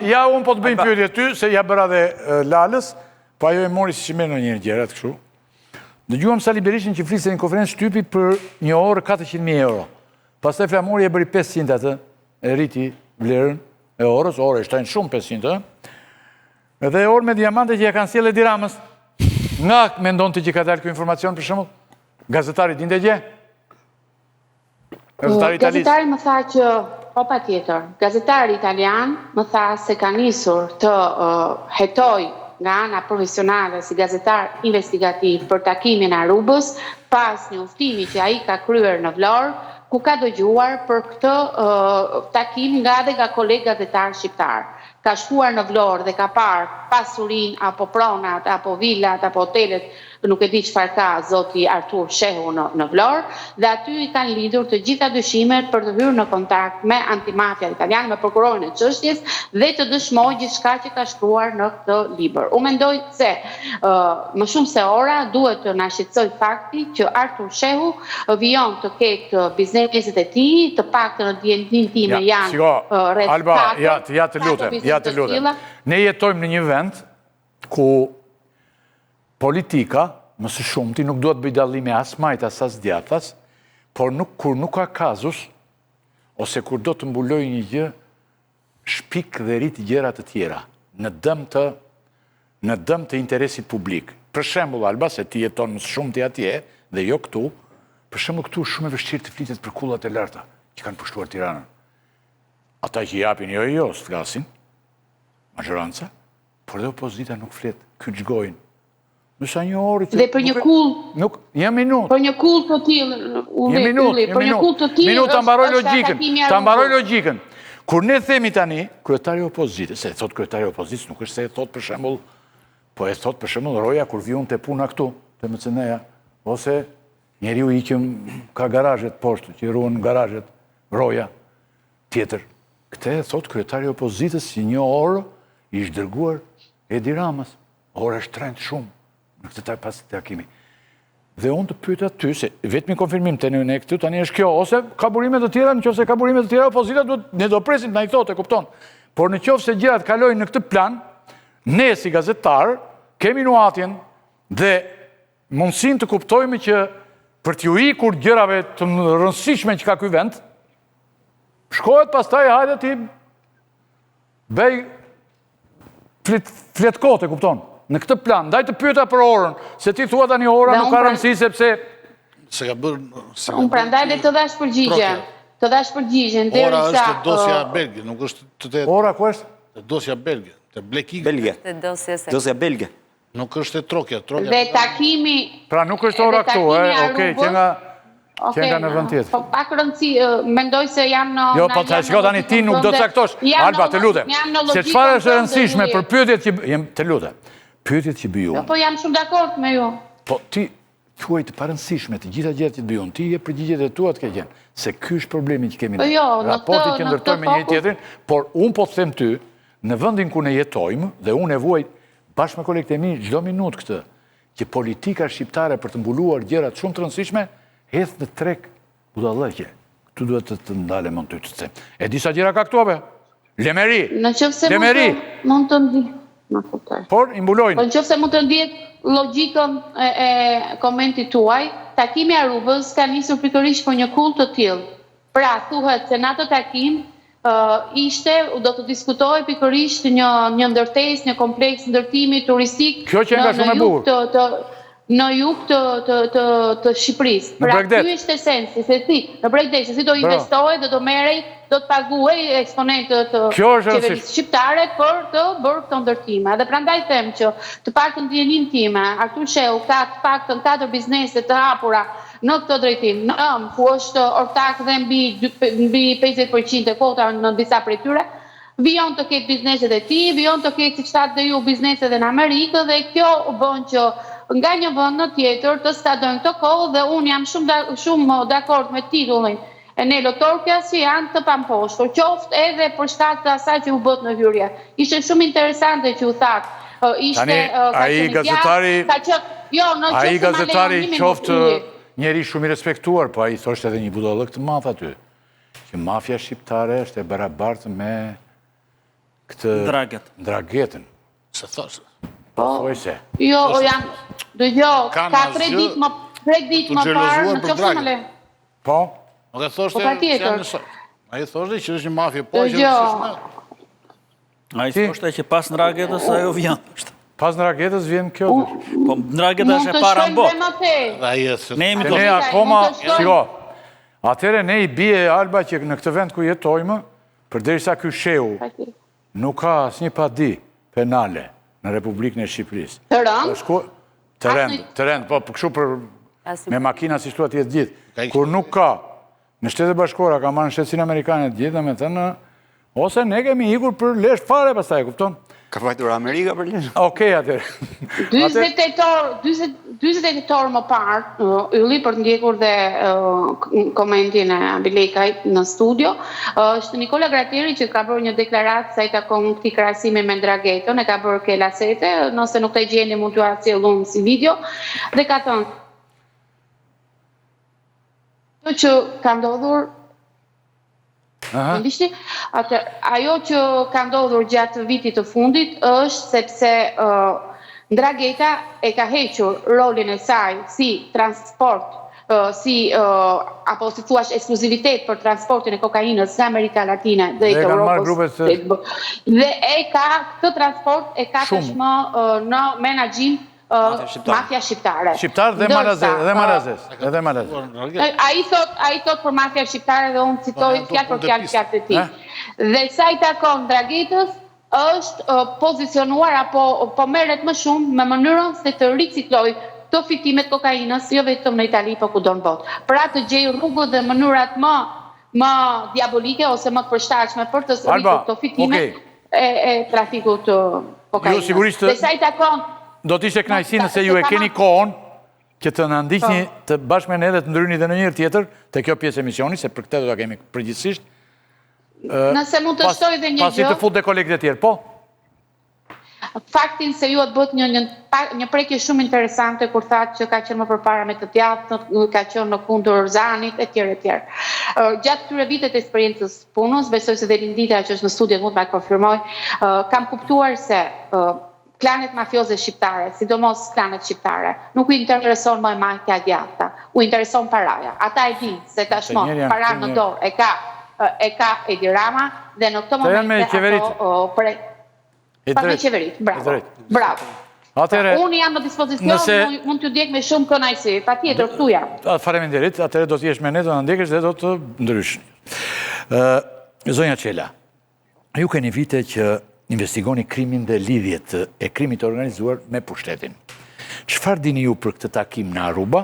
Ja, unë po të bëjmë pyetje ty, se ja bëra dhe Lalës, po ajo e mori si që me në njërë gjerat kështu. Dëgjuam Sali Berishin që flisë në konferencë shtypi për një orë 400.000 euro. Pastaj Flamuri e bëri 500 atë, e rriti vlerën e orës, orë e shtajnë shumë 500, edhe orë me diamante që ja kanë sjellë Edi Ramës. Nga mendon të që ka dalë kjo informacion për shembull? Gazetari dinte gjë? Gazetari më tha që, po patjetër, gazetari italian më tha se ka nisur të hetoj nga ana profesionale si gazetar investigativ për takimin e Arubës, pas një uftimi që ai ka kryer në Vlorë, ku ka dëgjuar për këtë takim nga kolegë gazetar shqiptar. Ka shkuar në Vlorë dhe ka parë pasurin, apo pronat, apo villat, apo hotelet, nuk e di çfarë ka zoti Artur Shehu në Vlorë, dhe aty i kanë lidhur të gjitha dyshimet për të hyrë në kontakt me antimafia italiane, me prokurorin e çështjes dhe të dëshmojë gjithçka që ka shkruar në këtë libër. Unë mendoj se më shumë se ora duhet të na shqetësoj fakti që Artur Shehu vijon të ketë bizneset e tij, të paktën në diendin time janë rreth Alba, ja të lutem. Ne jetojmë në një vend ku politika, më së shumti, nuk duhet bëj dallime as majtas as djathtas, por kur nuk ka kazus, ose kur do të mbuloj një gjë, shpik dhe rrit gjëra të tjera, në dëm të interesit publik. Për shembull, Alba, se ti jeton më së shumti atje, dhe jo këtu, për shembull këtu shumë e vështirë të flitet për kullat e larta, që kanë pushtuar Tiranën. Ata që japin jo, s'flasin, majoranca, por dhe opozita nuk flet, kyçgojnë. Nësa një orë... Dhe për një kull... Një minut. Për një kull të tillë... Një minut. Minut të mbaroj logjikën. Kur ne themi tani, kryetari opozitës, se e thot kryetari opozitës, nuk është se e thot për shembull, po e thot për shembull Roja kur viun te puna këtu, te MCN-ja, ose njeriu i që ka garazhet poshtë, që ruan garazhet, Roja, tjetër. Këtë e thot kryetari opozitës si një orë i dërguar Edi Ramës. Ora është trend shumë në këtë pas takimi. Dhe unë të pyeta ty, se vetëm konfirmim të ne këtu, tani është kjo, ose ka burime të tjera, nëse ka burime të tjera, opozita ne do presim të na i thotë, e kupton. Por nëse gjërat kalojnë në këtë plan, ne si gazetar kemi nuhatjen dhe mundësinë të kuptojmë që për t'ju ikur gjërave të rëndësishme që ka ky vend, shkohet pastaj hajde ti bëj fletkote, kupton. Në këtë plan, daj të pyeta për orën, se ti thua tani ora nuk ka rëndësi sepse... Se ka bërë... Unë prandaj dhe të dash përgjigje. Të dash përgjigje, ora është të dosja belge, nuk është të të... Ora ku është? Të dosja belge, të blekik... Belge. Dosja belge. Nuk është të trokja. Dhe takimi... Pra nuk është ora këtu, okej, që nga në vend tjetër. Po pak rëndësi, mendoj se jam në... Jo, po të shko tani ti nuk do të caktosh. Alba, të lutem. Se çfarë është e rëndësishme për pyetjet që... Të lutem. Pyetjet që bëjun. Po jam shumë dakord me ju. Po ti thuaj të parëndësishme të gjitha gjërat që bëjun. Ti je përgjigjet e tua të ke gjenë. Se ky është problemi që kemi ne. Raporti që ndërtojmë me njëri tjetrin, por unë po të them ty, në vendin ku ne jetojmë, dhe unë e vuaj bashkë me kolegët e mi çdo minutë këtë, që politika shqiptare për të mbuluar gjërat shumë të rëndësishme, hedh në treg budallëqe. Këtu duhet të ndalem mund të them. E disa gjëra ka këtu apo? Lemeri. Lemeri. Mund të ndi. Por, imbulojnë. Po në qëfë se mund të ndjet logikën e komentit tuaj, takimi Arubës ka nisur pikërisht për një kull të tillë. Pra, thuhet se në atë takim ishte, do të diskutojë pikërisht një ndërtesë, një kompleks ndërtimi turistik në jug të Shqipërisë. Pra, ky është esenci, se si, në Bregdesh, se si do investohej, do merrej, do të paguaj eksponentët të qeverisë shqiptare për të bërë këto ndërtime. Dhe prandaj them që të paktën ndjenin time, Artur Shehu ka të paktën 4 biznese të hapura në këtë drejtim, ku është ortak dhe mbi 50% e kvota në disa prej tyre, vijon të ketë bizneset e tij, vijon të ketë, siç thatë dhe ju, bizneset e në Amerikë, dhe kjo bën që nga një vend në tjetër të stadojnë këtë kohë, dhe unë jam shumë dakord me titullin e Nelo Torkjas që janë të pamposhtur, qoftë edhe për shkak të asaj që u bët në hyrje. Ishte shumë interesante që u thatë. Tani, ai gazetari qoftë njeri shumë i respektuar, po ai thoshte edhe një budallëk të madh aty, që mafia shqiptare është e barabartë me këtë... Dragetën. Se thosh. Thuaj se. Jo, ka 3 ditë më parë në qoftë më le. Po? Nuk e thoshte që janë në shok. A i thoshte që është një mafje po që A i thoshte që pas në Dragetës ajo vjen. Pas në Dragetës vjen kjo. Po në Drageta është e para në botë. Ne Ne akoma, shiko, atëre ne i bie Alba që në këtë vend ku jetojmë, përderisa ky shehu nuk ka asnjë padi penale në Republikën e Shqipërisë. Të rënd? Të rënd, po kështu për me makina si shtuat jetë gjithë. Kur nuk ka, në Shtetet Bashkuara ka marrë në Shtetin Amerikanë të gjithë, me thënë, ose ne kemi ikur për lesh fare pastaj, kupton? Ka vajtur Amerika për lesh? Okej, atëherë. 40 tetor më parë, ylli për të ndjekur dhe komentin e Ambilekajt në studio, është Nikola Gratieri që ka bërë një deklaratë sa i takon këtij krahasimi me Dragetën, e ka bërë ke Lasete, nëse nuk të gjeni mund t'ju sjellun si video, dhe ka thënë që ka ndodhur ajo që ka ndodhur gjatë vitit të fundit është sepse Drageta e ka hequr rolin e saj si transport, apo si thuash ekskluzivitet për transportin e kokainës nga Amerika Latine dhe Europës. Dhe e ka këtë transport e ka tashmë në menaxhim mafia shqiptare. Shqiptar dhe Marazes. A i thot për mafia shqiptare dhe unë citoj fjalë për fjalë të tij. Dhe sa i takon Dragetës është pozicionuar apo merret më shumë me mënyrën se të ricikloj të fitimet kokainës jo vetëm në Itali, po kudo në botë. Pra të gjej rrugët dhe mënyrat më diabolike ose më të përshtatshme për të rritur të fitimet e trafikut të kokainës. Dhe sa i takon do t'ishte kënaqësi nëse ju e keni kohën që të na ndiqni të bashkë me ne dhe të ndryni dhe në njëherë tjetër te kjo pjesë e emisionit, se për këtë do ta kemi përgjithsisht. Nëse mund të shtoj dhe një gjë. Pasi të fut dhe kolegët e tjerë, po? Faktin se ju atë bët një prekje shumë interesante kur thatë që ka qenë më përpara me të djathtë, ka qenë në kundër Zanit etj. Gjatë këtyre vitet e eksperiencës punës, besoj se dhe Lindita që është në studio mund ta konfirmoj, kam kuptuar se klanet mafioze shqiptare, sidomos klanet shqiptare, nuk u intereson më mafia djathta, u intereson paraja. Ata e dinë se tashmë para në dorë e ka Edi Rama dhe në këtë moment ato me qeverit. Bravo. Unë jam në dispozicion, mund t'ju ndjek me shumë kënaqësi, patjetër këtu jam. Faleminderit, atëherë do t'jesh me ne, do na ndjekësh dhe do të ndrysh. Zonja Qela, ju keni vite që investigoni krimin dhe lidhjet e krimit organizuar me pushtetin. Çfarë dini ju për këtë takim në Aruba